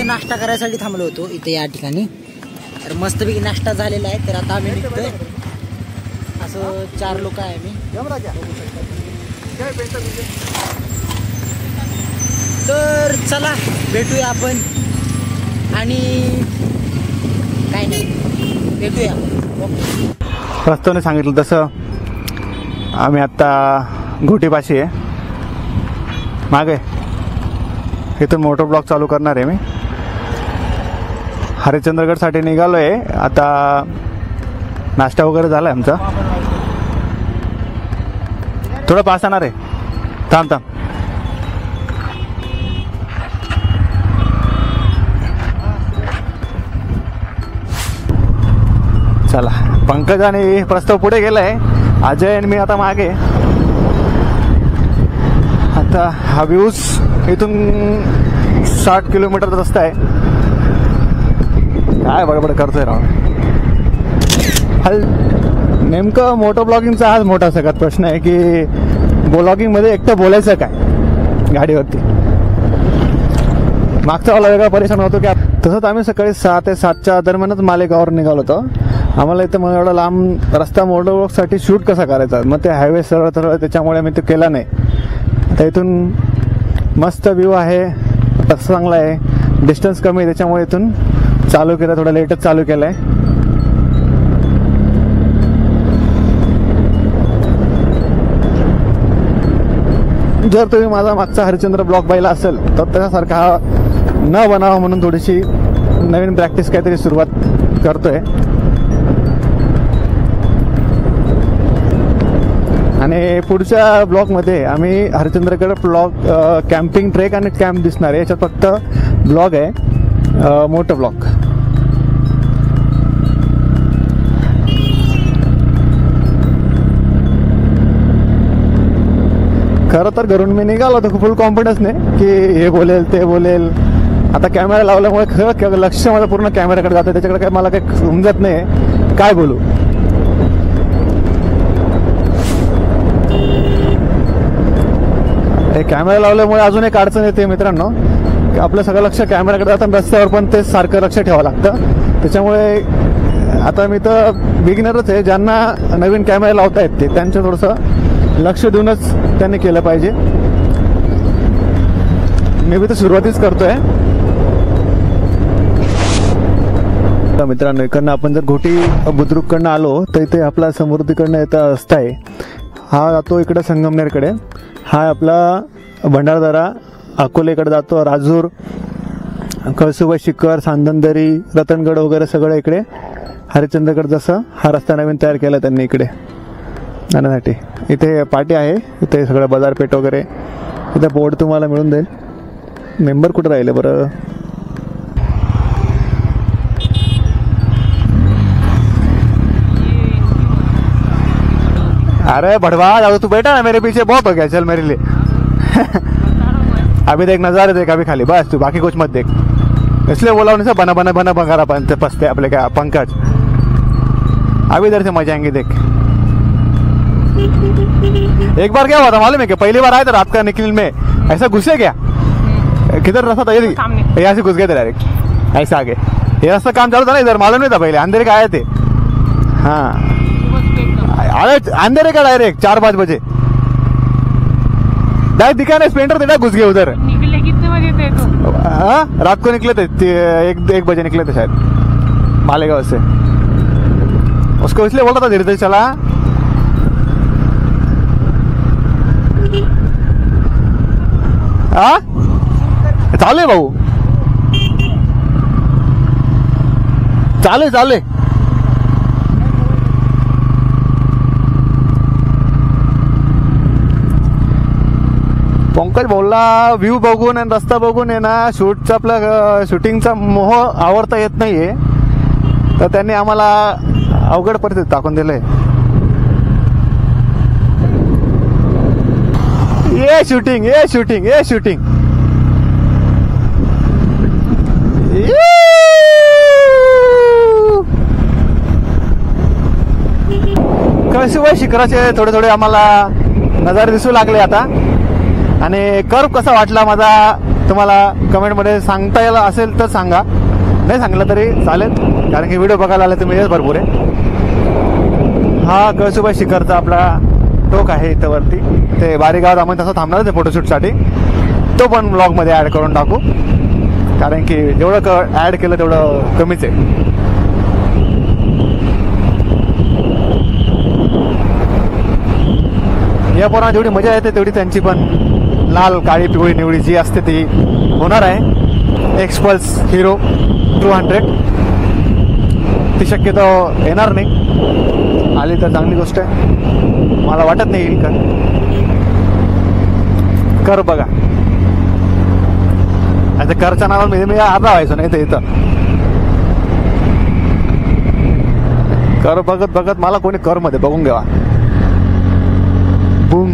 नाश्ता करायसाठी थांबलो होतो इथे या ठिकाणी। तर मस्तपैकी नाश्ता झालेला आहे। तर आता आम्ही निघतोय, असं 4 लोक आहे आम्ही। तर चला भेटूया आपण आणि काय नाही भेटूया। रस्त्याने सांगितलं तसं आम्ही आता घोटीपाशी आहे। मागे इथून मोटर ब्लॉक चालू करणार आहे मी। हरिश्चंद्रगडसाठी निघालो आहे आता। नाश्ता वगैरे झाला आहे आमचा। थोडं पास येणार आहे, थांब थांब। चला, पंकज आणि प्रस्ताव पुढे गेलाय, अजय आणि मी आता मागे। आता हा व्ह्यूज इथून 60 किलोमीटर रस्ता आहे। काय बडबड करतोय राव। नेमकं मोटो ब्लॉगिंगचा हाच मोठा सगळ्यात प्रश्न आहे की ब्लॉगिंग मध्ये एकटं बोलायचं काय गाडीवरती। मागचा वाला वेगळा परेशान होतो की तसंच आम्ही सकाळी 6 ते 7च्या दरम्यानच मालेगाववर निघालो होतो। आम्हाला इथं मग एवढा लांब रस्ता मोटो ब्लॉगसाठी शूट कसा करायचा, मग ते हायवे सरळ सरळ, त्याच्यामुळे मी ते केला नाही। आता इथून मस्त व्ह्यू आहे, रस्ता चांगला आहे, डिस्टन्स कमी आहे, त्याच्यामुळे इथून चालू केलं, थोडं लेटच चालू केलंय। जर तुम्ही माझा मागचा हरिश्चंद्र ब्लॉग पाहिला असेल तर त्याच्यासारखा न बनावा म्हणून थोडीशी नवीन प्रॅक्टिस काहीतरी सुरुवात करतोय। आणि पुढच्या ब्लॉगमध्ये आम्ही हरिश्चंद्रगड ब्लॉग कॅम्पिंग ट्रेक आणि कॅम्प दिसणार आहे। याच्यात फक्त ब्लॉग आहे, मोठं ब्लॉग। खरं तर घरून मी निघालो होतो फुल कॉन्फिडन्सने की हे बोलेल ते बोलेल। आता कॅमेरा लावल्यामुळे खरं लक्ष माझं पूर्ण कॅमेराकडे जातं, त्याच्याकडे काय मला काही समजत नाही काय बोलू। हे कॅमेरा लावल्यामुळे अजून एक अडचण येते मित्रांनो, की आपलं सगळं लक्ष कॅमेराकडे जातं, रस्त्यावर पण ते सारखं लक्ष ठेवावं लागतं। त्याच्यामुळे आता मी तर बिगिनरच आहे, ज्यांना नवीन कॅमेरा लावता येत ते त्यांचं थोडंसं लक्ष देऊनच त्यांनी केलं पाहिजे। मी बी तर सुरुवातीच करतोय। मित्रांनो, इकडनं आपण जर घोटी बुद्रुककडनं आलो तर इथे आपला समृद्धीकडनं येता रस्ता आहे, हा जातो इकडे संगमनेरकडे। हा आपला भंडारदरा अकोलेकडे जातो, राजूर, कळसुबाई शिखर, सांदनदरी, रतनगड वगैरे सगळं इकडे हरिश्चंद्रगड। जसं हा रस्ता नवीन तयार केला त्यांनी इकडे जाण्यासाठी। इथे पाटी आहे, इथे सगळं बाजारपेठ वगैरे, इथे बोर्ड तुम्हाला मिळून जाईल। मेंबर कुठे राहिले बरं? अरे भड़वा, तू बैठा ना मेरे पीछे, बहुत हो गया, चल मेरे लिए। अभी देख नजारे देख अभी खाली, बस तू बाकी कुछ मत देख। इसलिए बोला उन्हें बना बना बना बंगारा पसते अपने क्या पंकज। अभी इधर से मजा आएंगे देख। एक बार क्या हुआ था मालूम है कि पहली बार आए थे रात का निकल में ऐसा घुसे क्या, किधर रास्ता था, ये यहाँ से घुस गए थे डायरेक्ट, ऐसा आगे ये रास्ता काम चालू था ना इधर, मालूम नहीं था पहले, अंधेरे का आए थे। हाँ अरे अंधेरे का डायरेक्ट 4-5 बजे डायरेक्ट दिखा ना, स्प्लेंडर थे, घुस गए उधर। निकले कितने बजे थे तो? हाँ रात को निकले थे, 1 बजे निकले थे शायद मालेगांव से। उसको इसलिए बोल रहा था धीरे धीरे चला। हाँ चाले भाऊ, चाले चाले। पंकज बोलला व्ह्यू बघून आणि रस्ता बघून आहे ना शूटचा आपला शूटिंगचा मोह आवडता येत नाहीये, तर त्यांनी आम्हाला अवघड परिस्थितीत टाकून दिलंय। ये शूटिंग ये शूटिंग ये शूटिंग कळसुबाई शिखराचे थोडे थोडे आम्हाला नजारे दिसू लागले आता। आणि कर्व कसा वाटला माझा तुम्हाला कमेंटमध्ये सांगता यायला असेल तर सांगा, नाही सांगलं तरी चालेल, कारण की व्हिडिओ बघायला आले तुम्ही हेच भरपूर आहे. हा कळसुबाई शिखरचा आपला टोक आहे इथं वरती. ते बारीगावात आपण तसं थांबणार ते फोटोशूटसाठी, तो पण ब्लॉगमध्ये ॲड करून टाकू, कारण की जेवढं ॲड केलं तेवढं कमीच आहे. या पोरांना जेवढी मजा येते तेवढी त्यांची पण लाल काळी पिवळी निवळी जी असते ती होणार आहे. एक्सपल्स हिरो 200 ती शक्यतो येणार नाही, आली तर चांगली गोष्ट आहे. मला वाटत नाही येईल का. कर बघा, आता करच्या नावावर मी अर्धा व्हायचो नाही तर इथं. कर बघत बघत मला कोणी कर मध्ये बघून घ्यावा. बूम.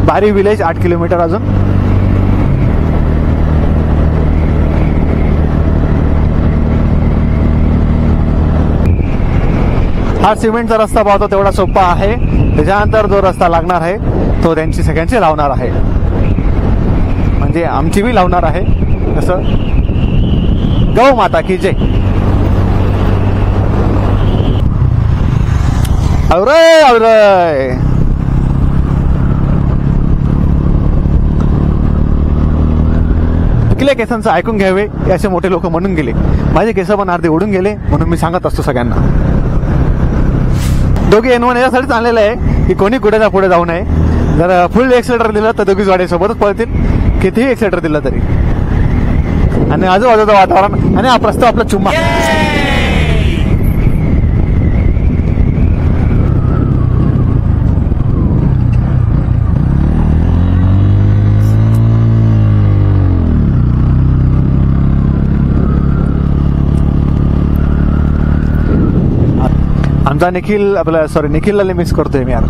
बारी विलेज 8 किलोमीटर अजून. हा सिमेंटचा रस्ता पाहतो तेवढा सोपा आहे. त्याच्यानंतर जो रस्ता लागणार आहे तो त्यांची सगळ्यांची लावणार आहे, म्हणजे आमची बी लावणार आहे. कसं गौ माता की जय. आवरय आवरय. पिकल्या केसांचं ऐकून घ्यावे असे मोठे लोक म्हणून गेले. माझे केस पण अर्धे उडून गेले, म्हणून मी सांगत असतो सगळ्यांना. दोघे N1 यासाठी आणलेलं आहे की कोणी कुठे पुढे जाऊ नये. जर फुल एक्सिलेटर दिलं तर दोघी गाडी सोबतच पळतील, कितीही एक्सिलेटर दिलं तरी. आणि आजूबाजूचं वातावरण आणि हा प्रस्ताव आपला चुम्मा. आमचा निखिल आपला सॉरी निखिलला मिस करतोय मी यार.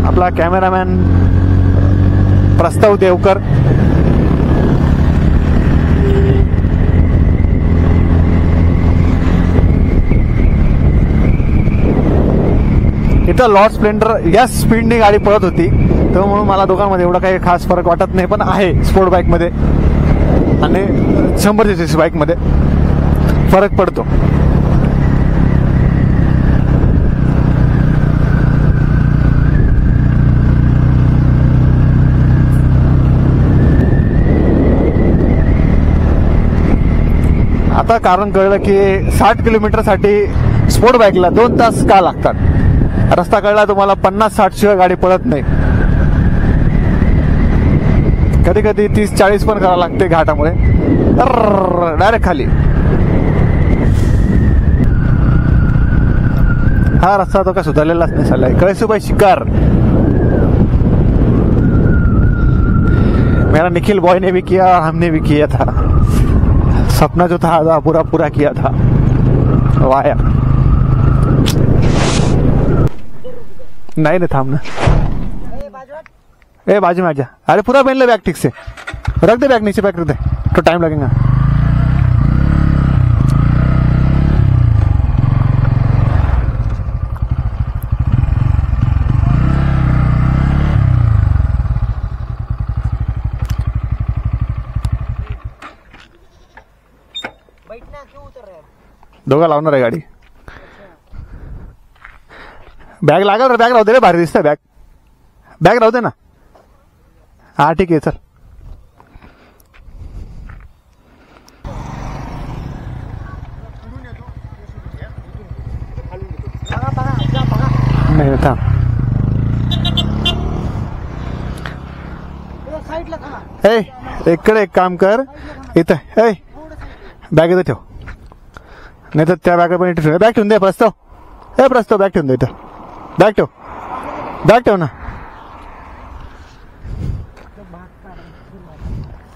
आपला कॅमेरामॅन प्रस्ताव देवकर. इथं लॉर्ड स्प्लेंडर या स्पीडने गाडी पळत होती, तर म्हणून मला दोघांमध्ये एवढा काही खास फरक वाटत नाही. पण आहे स्पोर्ट बाईक मध्ये आणि 100cc बाईक मध्ये फरक पडतो. आता कारण कळलं की 60 किलोमीटरसाठी स्पोर्ट बाईकला 2 तास का लागतात. रस्ता कळला तुम्हाला 50-60 शिवाय गाडी पळत नाही. कधी कधी 30-40 पण करावं लागते घाटामुळे, डायरेक्ट खाली. हा रस्ता तो काय सुधारलेलाच नाही चाललाय. कळसुबाई शिकार. मेरा निखिल बॉय ने भी किया, हमने भी किया था. सपना जो था आधा पूरा पूरा किया था. वाया नहीं नहीं थामना. ए बाजू में आजा. अरे पूरा पहन ले बैग ठीक से. रख दे बैग नीचे, बैग रख दे, तो टाइम लगेगा. दोघं लावणार आहे गाडी. बॅग लागल रे, बॅग राहू दे रे, भारी दिसतंय बॅग. बॅग राहू दे ना. हा ठीक आहे चल. नाही थांब. ए इकडे एक काम कर, इथं ए बॅग इथं ठेव, नाही तर त्या बॅग पण ठेव. बॅग ठेवून दे प्रस्ताव. ए प्रस्ताव बॅग ठेवून दे इथं. बॅग ठेव, बॅग ठेव ना.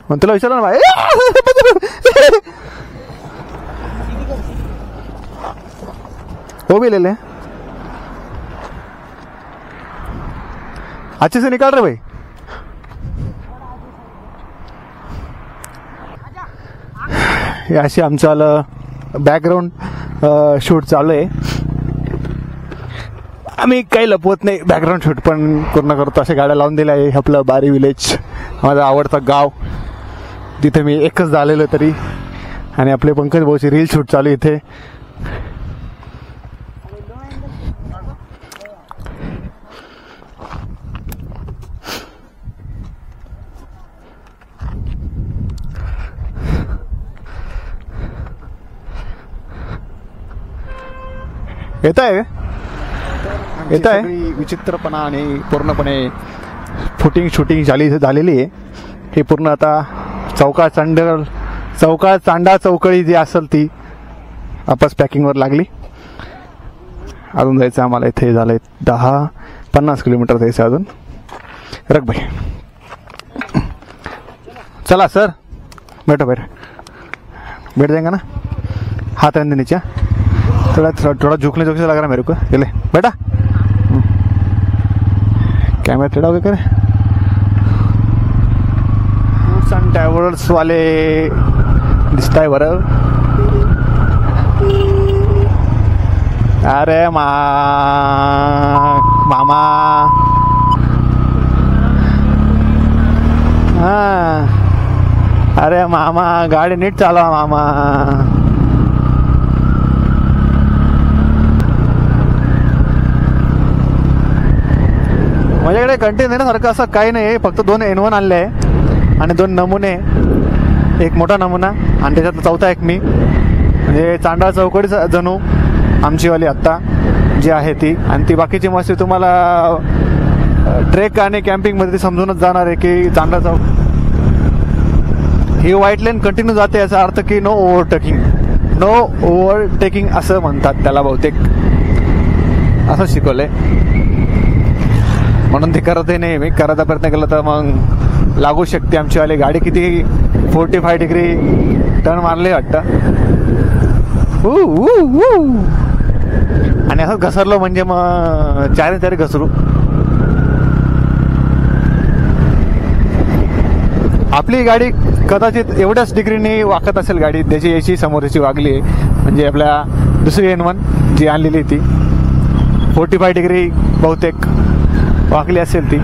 मग तुला विचारलं ना भाई. वो भी ले ले. अच्छे से निकाल रहे भाई. अशी आमचं बॅकग्राऊंड शूट चालू आहे. आम्ही काही लपवत नाही, बॅकग्राऊंड शूट पण पूर्ण करतो. अशा गाड्या लावून दिल्या आहे. आपलं बारी विलेज माझं आवडतं गाव, तिथे मी एकच झालेलो तरी. आणि आपले पंकज भाऊची रील शूट चालू इथे. येत आहे विचित्रपणा आणि पूर्णपणे फुटिंग शूटिंग झालेली आहे. हे पूर्ण आता चौका चांडा चौकळी जी असेल ती आपस पॅकिंगवर लागली. अजून जायचं आम्हाला. इथे झालंय 10-50 किलोमीटर जायचं अजून. रगबाई चला सर, बैठो बैठ जाएंगे ना. हाथ रहने नीचे, थोड़ा झुकने से लग रहा है मेरे को. चले बेटा, कैमरा टेढ़ा हो गया करे. टूर्स अँड ट्रॅव्हल्स वाले दिसताय बरं. अरे मामा हा, अरे मामा गाडी नीट चालवा मामा. माझ्याकडे कंटेन देण्यासारखं असं काही नाही. फक्त 2 N1 आणले आहे आणि 2 नमुने. एक मोठा नमुना आणि त्याच्यात चौथा एक मी. म्हणजे चांडा चौकडी जणू आमचीवाली आत्ता जी आहे ती. आणि ती बाकीची मस्ती तुम्हाला ट्रेक आणि कॅम्पिंगमध्ये समजूनच जाणार आहे की चांडा चौक ही व्हाईट लाईन कंटिन्यू जाते. याचा अर्थ की नो ओव्हरटेकिंग असं म्हणतात त्याला बहुतेक. असं शिकवलंय म्हणून ते करतही नाही. मी करायचा प्रयत्न केला तर मग लागू शकते आमचीवाली गाडी. किती 45 डिग्री टर्न मारले वाटतं. आणि असं घसरलो म्हणजे मग चारी घसरू. आपली गाडी कदाचित एवढ्याच डिग्रीने वाकत असेल गाडी. त्याची याची समोरची वागली आहे. म्हणजे आपल्या दुसरी N1 जी आणलेली ती 45 डिग्री बहुतेक वाकली असेल ती.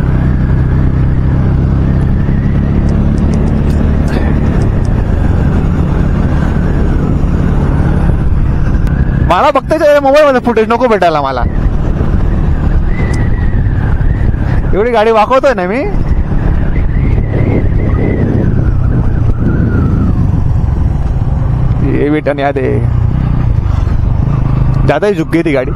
मला फक्त मोबाईल मध्ये फुटेज नको भेटायला. मला एवढी गाडी वाकवतोय ना मी. ये बेटन याद है, ज्यादा ही झुक गई थी गाड़ी.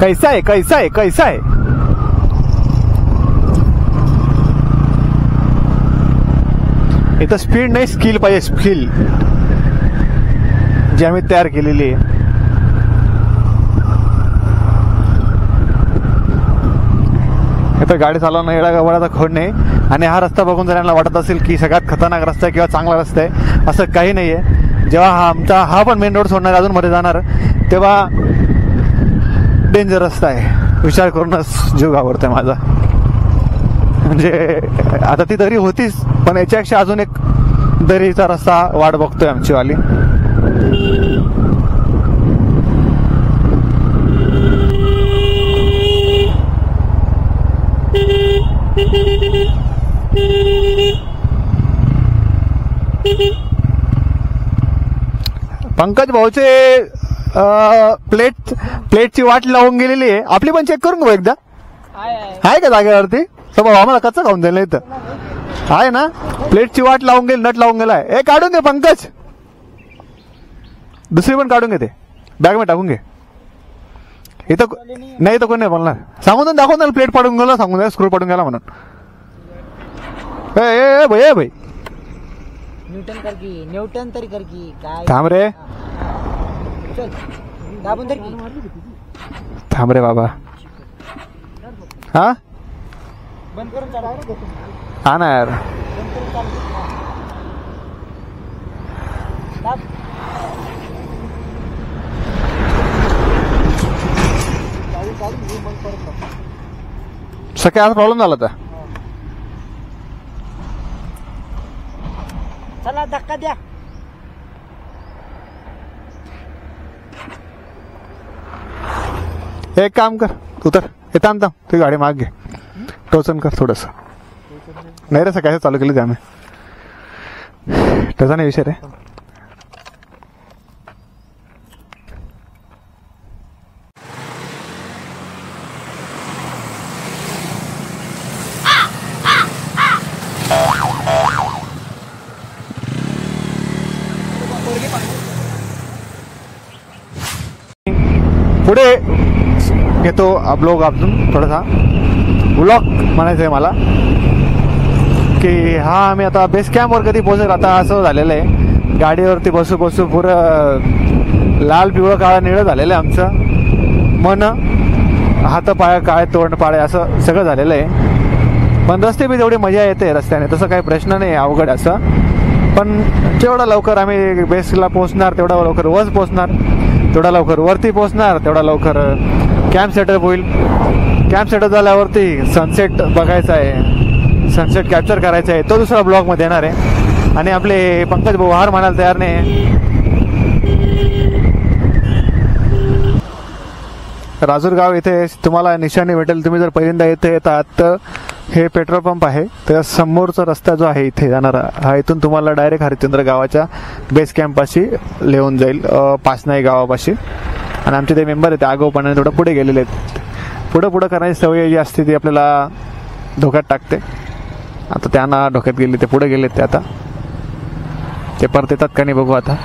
कैसा है इथं स्पीड नाही, स्किल पाहिजे. स्किल जी आम्ही तयार केलेली आहे. इथं गाडी चालवणं एवढा गवळाचा खोड नाही. आणि हा रस्ता बघून जर यांना वाटत असेल की सगळ्यात खतरनाक रस्ता आहे किंवा चांगला रस्ता आहे, असं काही नाही आहे. जेव्हा हा पण मेन रोड सोडणार, अजून मध्ये जाणार, तेव्हा डेंजर रस्ता आहे. विचार करूनच जीव घाबरतोय माझा. म्हणजे आता ती दरी होतीच, पण याच्यापेक्षा अजून एक दरीचा रस्ता वाट बघतोय आमची वाली. पंकज भाऊचे प्लेटची वाट लावून गेलेली आहे. आपली पण चेक करून घेऊ एकदा. आहे का जागेवरती? सगळं आम्हाला कच्चा खाऊन द्यायला इथं आहे ना. प्लेटची वाट लावून गेली, नट लावून गेलाय. ए काढून घे पंकज, दुसरी पण काढून घेते, बॅग मध्ये टाकून घे. इथं नाही तर कोण नाही बोलणार. सांगून दाखवून द्याल प्लेट पाडून गेला, सांगून द्या स्क्रू पाडून गेला म्हणून. ए भाई न्यूटन तरी कर की काय. थांब रे, थांब रे बाबा. हा बंद करून हा ना यार. सकाळी आज प्रॉब्लेम झाला होता. चला धक्का द्या. एक काम कर, उतर, हे थांब थांब, तुझी गाडी माग घे, टोचन कर थोडस. नाही रे सकाळी चालू केली आम्ही, त्याचा नाही विषय रे. पुढे घेतो ब्लॉग आपण थोडासा ब्लॉग म्हणायचं आहे मला की हा आम्ही आता बेस कॅम्पवर कधी पोहोचेल. आता असं झालेलं आहे गाडीवरती बसू बसू पुरं लाल पिवळं काळं निळं झालेलं आहे आमचं मन, हात पाय काळे तोंड पाळे असं सगळं झालेलं आहे. पण रस्ते बी तेवढी मजा येते रस्त्याने, तसं काही प्रश्न नाही अवघड असं. पण जेवढा लवकर आम्ही बेसला पोहोचणार तेवढा लवकर वज पोहोचणार, तेवढा लवकर वरती पोहोचणार, तेवढा लवकर कॅम्प सेटअप होईल. कॅम्प सेटअप झाल्यावरती सनसेट बघायचा आहे, सनसेट कॅप्चर करायचा आहे, तो दुसरा ब्लॉगमध्ये येणार आहे. आणि आपले पंकज भाऊ हार म्हणायला तयार नाही. राजूर गाव इथे तुम्हाला निशाणी भेटेल. तुम्ही जर पहिल्यांदा इथे येतात तर हे पेट्रोल पंप आहे, त्या समोरचा रस्ता जो आहे इथे जाणारा हा, इथून तुम्हाला डायरेक्ट हरिश्चंद्र गावाच्या बेस कॅम्पपाशी लिहून जाईल, पाचनाई गावापाशी. आणि आमचे ते मेंबर आहेत आगाऊपणाने थोडं पुढे गेलेले आहेत. पुढं करण्याची सवय जी असते ती आपल्याला धोक्यात टाकते. आता त्यांना धोक्यात गेले, ते पुढे गेलेत, ते आता ते परत येतात का नाही बघू आता.